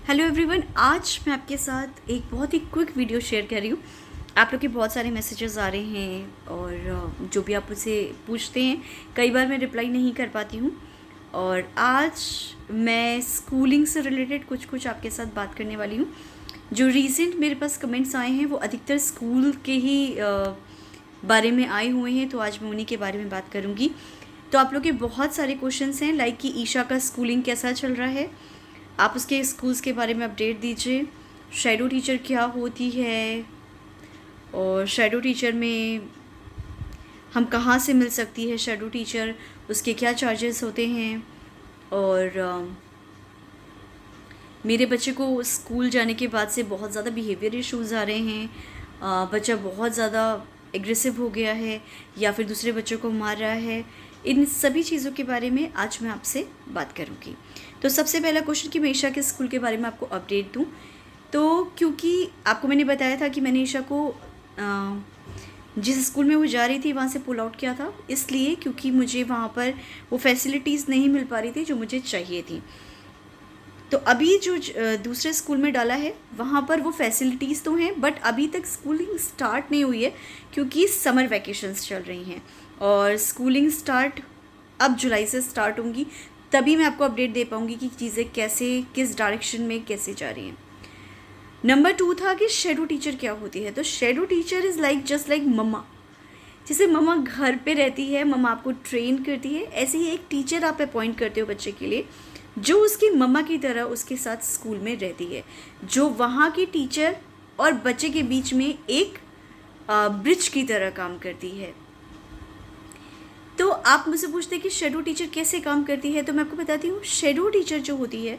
Hello everyone, आज मैं आपके साथ एक बहुत ही क्विक वीडियो शेयर कर रही हूँ। आप लोग के बहुत सारे मैसेजेस आ रहे हैं और जो भी आप मुझसे पूछते हैं कई बार मैं रिप्लाई नहीं कर पाती हूँ। और आज मैं स्कूलिंग से रिलेटेड कुछ आपके साथ बात करने वाली हूँ। जो रीसेंट मेरे पास कमेंट्स आए हैं वो अधिकतर स्कूल के ही बारे में आए हुए हैं, तो आज मैं उन्हीं के बारे में बात करूँगी। तो आप लोग के बहुत सारे क्वेश्चंस हैं, लाइक कि ईशा का स्कूलिंग कैसा चल रहा है, आप उसके स्कूल्स के बारे में अपडेट दीजिए। शैडो टीचर क्या होती है और शैडो टीचर में हम कहाँ से मिल सकती है शैडो टीचर, उसके क्या चार्जेस होते हैं। और मेरे बच्चे को स्कूल जाने के बाद से बहुत ज़्यादा बिहेवियर इश्यूज़ आ रहे हैं। बच्चा बहुत ज़्यादा एग्रेसिव हो गया है या फिर दूसरे बच्चों को मार रहा है। इन सभी चीज़ों के बारे में आज मैं आपसे बात करूँगी। तो सबसे पहला क्वेश्चन कि मैं ईशा के स्कूल के बारे में आपको अपडेट दूँ। तो क्योंकि आपको मैंने बताया था कि मैंने ईशा को जिस स्कूल में वो जा रही थी वहाँ से पुल आउट किया था, इसलिए क्योंकि मुझे वहाँ पर वो फैसिलिटीज़ नहीं मिल पा रही थी जो मुझे चाहिए थी। तो अभी जो दूसरे स्कूल में डाला है वहाँ पर वो फैसिलिटीज़ तो हैं, बट अभी तक स्कूलिंग स्टार्ट नहीं हुई है क्योंकि समर वैकेशंस चल रही हैं और स्कूलिंग स्टार्ट अब जुलाई से स्टार्ट होंगी। तभी मैं आपको अपडेट दे पाऊँगी कि चीज़ें कैसे, किस डायरेक्शन में कैसे जा रही हैं। नंबर 2 था कि शैडो टीचर क्या होती है। तो shadow teacher is like just like mamma. जैसे मम्मा घर पे रहती है, मम्मा आपको ट्रेन करती है, ऐसे ही एक टीचर आप अपॉइंट करते हो बच्चे के लिए जो उसकी मम्मा की तरह उसके साथ स्कूल में रहती है, जो वहाँ की टीचर और बच्चे के बीच में एक ब्रिज की तरह काम करती है। तो आप मुझसे पूछते हैं कि शैडो टीचर कैसे काम करती है, तो मैं आपको बताती हूँ। शैडो टीचर जो होती है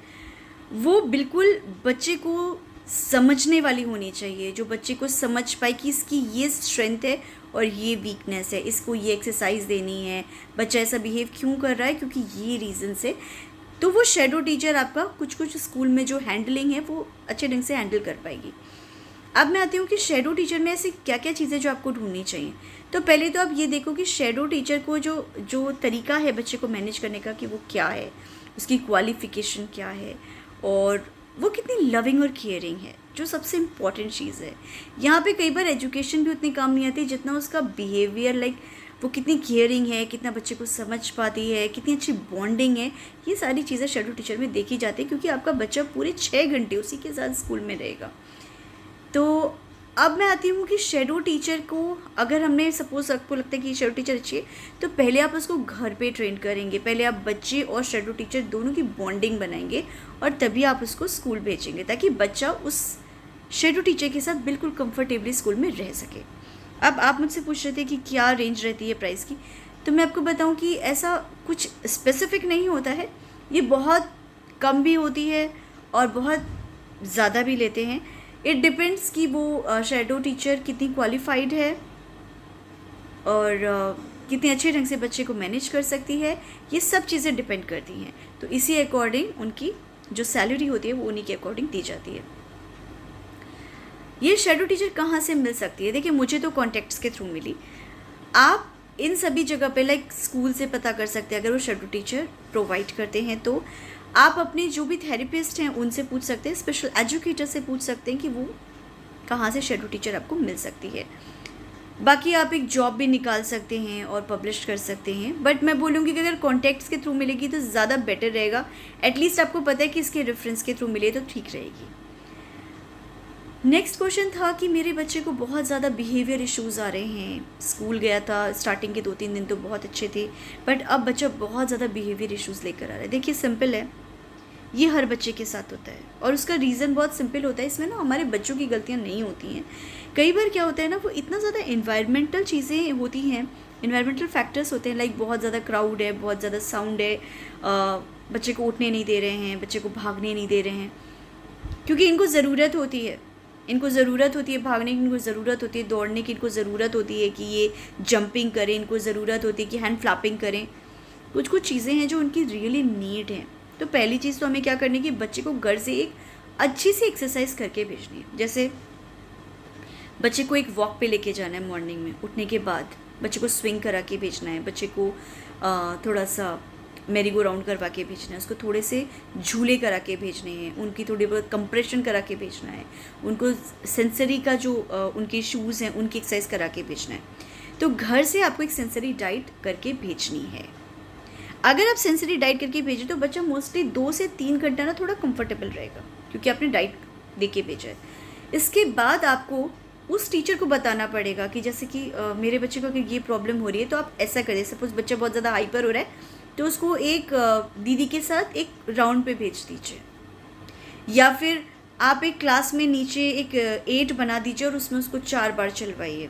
वो बिल्कुल बच्चे को समझने वाली होनी चाहिए, जो बच्चे को समझ पाए कि इसकी ये स्ट्रेंथ है और ये वीकनेस है, इसको ये एक्सरसाइज देनी है, बच्चा ऐसा बिहेव क्यों कर रहा है क्योंकि ये रीज़न से। तो वो शैडो टीचर आपका कुछ स्कूल में जो हैंडलिंग है वो अच्छे ढंग से हैंडल कर पाएगी। अब मैं आती हूँ कि शैडो टीचर में ऐसी क्या क्या चीज़ें जो आपको ढूंढनी चाहिए। तो पहले तो आप ये देखो कि शैडो टीचर को जो जो तरीका है बच्चे को मैनेज करने का कि वो क्या है, उसकी क्वालिफ़िकेशन क्या है और वो कितनी लविंग और केयरिंग है, जो सबसे इम्पॉर्टेंट चीज़ है। यहाँ पे कई बार एजुकेशन भी उतनी काम नहीं आती जितना उसका बिहेवियर, लाइक वो कितनी केयरिंग है, कितना बच्चे को समझ पाती है, कितनी अच्छी बॉन्डिंग है। ये सारी चीज़ें शैडो टीचर में देखी जाती है क्योंकि आपका बच्चा पूरे 6 घंटे उसी के साथ स्कूल में रहेगा। तो अब मैं आती हूँ कि शैडो टीचर को अगर हमने सपोज आपको लगता है कि शैडो टीचर अच्छी है, तो पहले आप उसको घर पे ट्रेन करेंगे। पहले आप बच्चे और शैडो टीचर दोनों की बॉन्डिंग बनाएंगे और तभी आप उसको स्कूल भेजेंगे ताकि बच्चा उस शैडो टीचर के साथ बिल्कुल कंफर्टेबली स्कूल में रह सके। अब आप मुझसे पूछ रहे थे कि क्या रेंज रहती है प्राइस की, तो मैं आपको बताऊं कि ऐसा कुछ स्पेसिफिक नहीं होता है। ये बहुत कम भी होती है और बहुत ज़्यादा भी लेते हैं। इट डिपेंड्स कि वो शैडो टीचर कितनी क्वालिफाइड है और कितने अच्छे ढंग से बच्चे को मैनेज कर सकती है। ये सब चीज़ें डिपेंड करती हैं, तो इसी अकॉर्डिंग उनकी जो सैलरी होती है वो उन्हीं के अकॉर्डिंग दी जाती है। ये शैडो टीचर कहाँ से मिल सकती है? देखिए, मुझे तो कॉन्टैक्ट्स के थ्रू मिली। आप इन सभी जगह पे लाइक स्कूल से पता कर सकते हैं, अगर वो शैडो टीचर प्रोवाइड करते हैं तो आप अपने जो भी थेरेपिस्ट हैं उनसे पूछ सकते हैं, स्पेशल एजुकेटर से पूछ सकते हैं कि वो कहाँ से शैडो टीचर आपको मिल सकती है। बाकी आप एक जॉब भी निकाल सकते हैं और पब्लिश कर सकते हैं, बट मैं बोलूँगी कि अगर कॉन्टैक्ट्स के थ्रू मिलेगी तो ज़्यादा बेटर रहेगा। एटलीस्ट आपको पता है कि इसके रेफरेंस के थ्रू मिले तो ठीक रहेगी। नेक्स्ट क्वेश्चन था कि मेरे बच्चे को बहुत ज़्यादा बिहेवियर इश्यूज़ आ रहे हैं। स्कूल गया था, स्टार्टिंग के 2-3 दिन तो बहुत अच्छे थे, बट अब बच्चा बहुत ज़्यादा बिहेवियर इश्यूज़ लेकर आ रहा है। देखिए, सिंपल है, ये हर बच्चे के साथ होता है और उसका रीज़न बहुत सिंपल होता है। इसमें ना हमारे बच्चों की गलतियाँ नहीं होती हैं। कई बार क्या होता है ना, वो इतना ज़्यादा इन्वायरमेंटल चीज़ें होती हैं, इन्वायरमेंटल फैक्टर्स होते हैं, लाइक बहुत ज़्यादा क्राउड है, बहुत ज़्यादा साउंड है, बच्चे को उठने नहीं दे रहे हैं, बच्चे को भागने नहीं दे रहे हैं, क्योंकि इनको ज़रूरत होती है, इनको ज़रूरत होती है भागने की, इनको ज़रूरत होती है दौड़ने की, इनको ज़रूरत होती है कि ये जंपिंग करें, इनको ज़रूरत होती है कि हैंड फ्लैपिंग करें। कुछ चीज़ें हैं जो उनकी रियली नीड हैं। तो पहली चीज़ तो हमें क्या करनी है कि बच्चे को घर से एक अच्छी सी एक्सरसाइज करके भेजनी है। जैसे बच्चे को एक वॉक पे लेके जाना है मॉर्निंग में, उठने के बाद बच्चे को स्विंग करा के भेजना है, बच्चे को थोड़ा सा मेरी गो राउंड करवा के भेजना है, उसको थोड़े से झूले करा के भेजने हैं, उनकी थोड़ी बहुत कंप्रेशन करा के भेजना है, उनको सेंसरी का जो उनके शूज़ हैं उनकी एक्सरसाइज करा के भेजना है। तो घर से आपको एक सेंसरी डाइट करके भेजनी है। अगर आप सेंसरी डाइट करके भेजें तो बच्चा मोस्टली 2 से 3 घंटा ना थोड़ा कंफर्टेबल रहेगा, क्योंकि आपने डाइट दे के भेजा है। इसके बाद आपको उस टीचर को बताना पड़ेगा कि जैसे कि मेरे बच्चे को अगर ये प्रॉब्लम हो रही है तो आप ऐसा करें। सपोज़ बच्चा बहुत ज़्यादा हाइपर हो रहा है तो उसको एक दीदी के साथ एक राउंड पे भेज दीजिए, या फिर आप एक क्लास में नीचे एक 8 बना दीजिए और उसमें उसको 4 बार चलवाइए।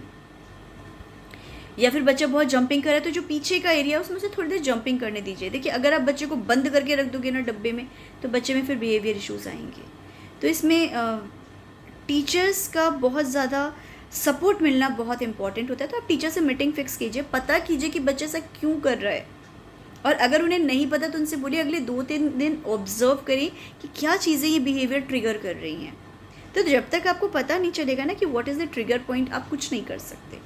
या फिर बच्चा बहुत जंपिंग करे तो जो पीछे का एरिया है उसमें से थोड़ी देर जंपिंग करने दीजिए। देखिए, अगर आप बच्चे को बंद करके रख दोगे ना डब्बे में, तो बच्चे में फिर बिहेवियर इश्यूज़ आएंगे। तो इसमें टीचर्स का बहुत ज़्यादा सपोर्ट मिलना बहुत इंपॉर्टेंट होता है। तो आप टीचर से मीटिंग फिक्स कीजिए, पता कीजिए कि बच्चा ऐसा क्यों कर रहा है, और अगर उन्हें नहीं पता तो उनसे बोलिए अगले 2-3 दिन ऑब्जर्व करें कि क्या चीज़ें ये बिहेवियर ट्रिगर कर रही हैं। तो जब तक आपको पता नहीं चलेगा ना कि what is the trigger point, आप कुछ नहीं कर सकते।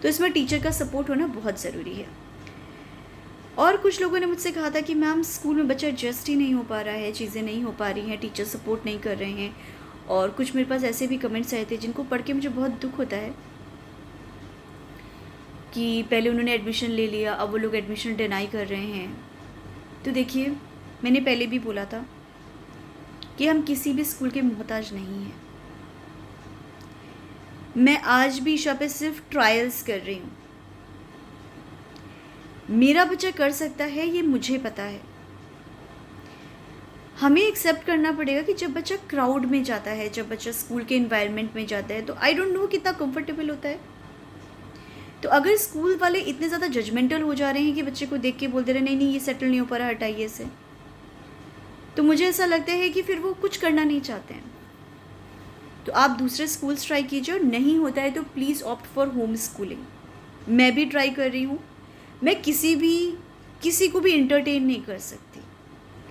तो इसमें टीचर का सपोर्ट होना बहुत ज़रूरी है। और कुछ लोगों ने मुझसे कहा था कि मैम स्कूल में बच्चा एडजस्ट ही नहीं हो पा रहा है, चीज़ें नहीं हो पा रही हैं, टीचर सपोर्ट नहीं कर रहे हैं। और कुछ मेरे पास ऐसे भी कमेंट्स आए थे जिनको पढ़ के मुझे बहुत दुख होता है कि पहले उन्होंने एडमिशन ले लिया, अब वो लोग एडमिशन डिनाई कर रहे हैं। तो देखिए, मैंने पहले भी बोला था कि हम किसी भी स्कूल के मोहताज नहीं हैं। मैं आज भी ईशा पे सिर्फ ट्रायल्स कर रही हूँ। मेरा बच्चा कर सकता है, ये मुझे पता है। हमें एक्सेप्ट करना पड़ेगा कि जब बच्चा क्राउड में जाता है, जब बच्चा स्कूल के इन्वायरमेंट में जाता है, तो आई डोंट नो कितना कंफर्टेबल होता है। तो अगर स्कूल वाले इतने ज़्यादा जजमेंटल हो जा रहे हैं कि बच्चे को देख के बोल दे रहे नहीं नहीं ये सेटल नहीं हो पा रहा, हटाइए इसे, तो मुझे ऐसा लगता है कि फिर वो कुछ करना नहीं चाहते हैं। तो आप दूसरे स्कूल्स ट्राई कीजिए, और नहीं होता है तो please opt for home schooling. मैं भी ट्राई कर रही हूँ। मैं किसी को भी इंटरटेन नहीं कर सकती।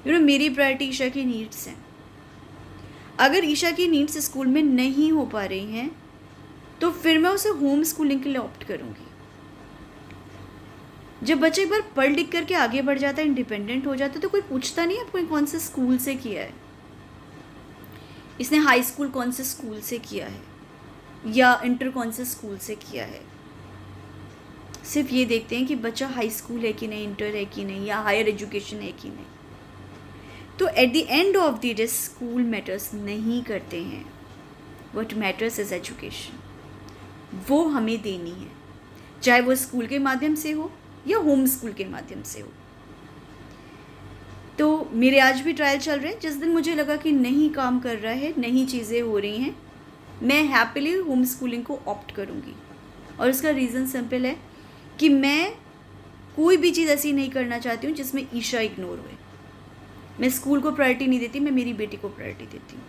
मेरी प्रायोरिटी ईशा की नीड्स हैं। अगर ईशा की नीड्स स्कूल में नहीं हो पा रही हैं तो फिर मैं उसे होम स्कूलिंग के लिए ऑप्ट करूँगी। जब बच्चा एक बार पढ़ लिख करके आगे बढ़ जाता है, इंडिपेंडेंट हो जाता है, तो कोई पूछता नहीं आपको कौन से स्कूल से किया है, इसने हाई स्कूल कौन से स्कूल से किया है, या इंटर कौन से स्कूल से किया है। सिर्फ ये देखते हैं कि बच्चा हाई स्कूल है कि नहीं, इंटर है कि नहीं, या हायर एजुकेशन है कि नहीं। तो at the end of the day school matters नहीं करते हैं। What matters is education. वो हमें देनी है, चाहे वो स्कूल के माध्यम से हो या होम स्कूल के माध्यम से हो। तो मेरे आज भी ट्रायल चल रहे हैं। जिस दिन मुझे लगा कि नहीं काम कर रहा है, नहीं चीज़ें हो रही हैं, मैं हैप्पीली होम स्कूलिंग को ऑप्ट करूँगी। और उसका रीज़न सिंपल है कि मैं कोई भी चीज़ ऐसी नहीं करना चाहती हूँ जिसमें ईशा इग्नोर हुए। मैं स्कूल को प्रायोरिटी नहीं देती, मैं मेरी बेटी को प्रायोरिटी देती हूँ।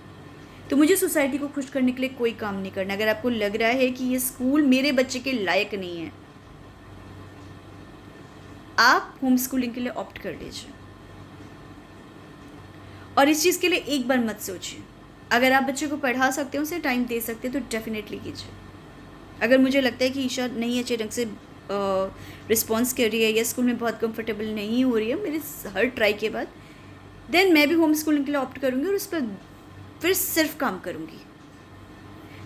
तो मुझे सोसाइटी को खुश करने के लिए कोई काम नहीं करना। अगर आपको लग रहा है कि ये स्कूल मेरे बच्चे के लायक नहीं है, आप होम स्कूलिंग के लिए ऑप्ट कर लीजिए। और इस चीज़ के लिए एक बार मत सोचिए। अगर आप बच्चे को पढ़ा सकते हो, उसे टाइम दे सकते हो, तो डेफिनेटली कीजिए। अगर मुझे लगता है कि ईशा नहीं अच्छे ढंग से रिस्पॉन्स कर रही है या स्कूल में बहुत कंफर्टेबल नहीं हो रही है मेरे हर ट्राई के बाद, देन मैं भी होम स्कूलिंग के लिए ऑप्ट करूँगी और उस पर फिर सिर्फ काम करूँगी।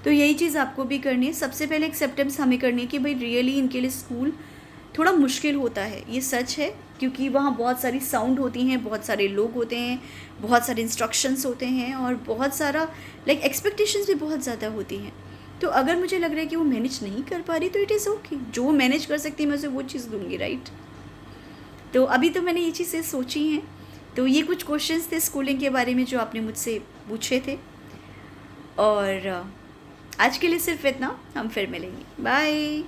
तो यही चीज़ आपको भी करनी है। सबसे पहले एक्सेप्टेंस हमें करनी है कि भाई रियली इनके लिए स्कूल थोड़ा मुश्किल होता है, ये सच है, क्योंकि वहाँ बहुत सारी साउंड होती हैं, बहुत सारे लोग होते हैं, बहुत सारे इंस्ट्रक्शंस होते हैं, और बहुत सारा एक्सपेक्टेशंस भी बहुत ज़्यादा होती हैं। तो अगर मुझे लग रहा है कि वो मैनेज नहीं कर पा रही तो इट इज़ ओके। जो मैनेज कर सकती है मैं उसे वो चीज़ दूँगी, राइट। तो अभी तो मैंने ये चीज़ें सोची हैं। तो ये कुछ क्वेश्चंस थे स्कूलिंग के बारे में जो आपने मुझसे पूछे थे, और आज के लिए सिर्फ इतना। हम फिर मिलेंगे। बाय।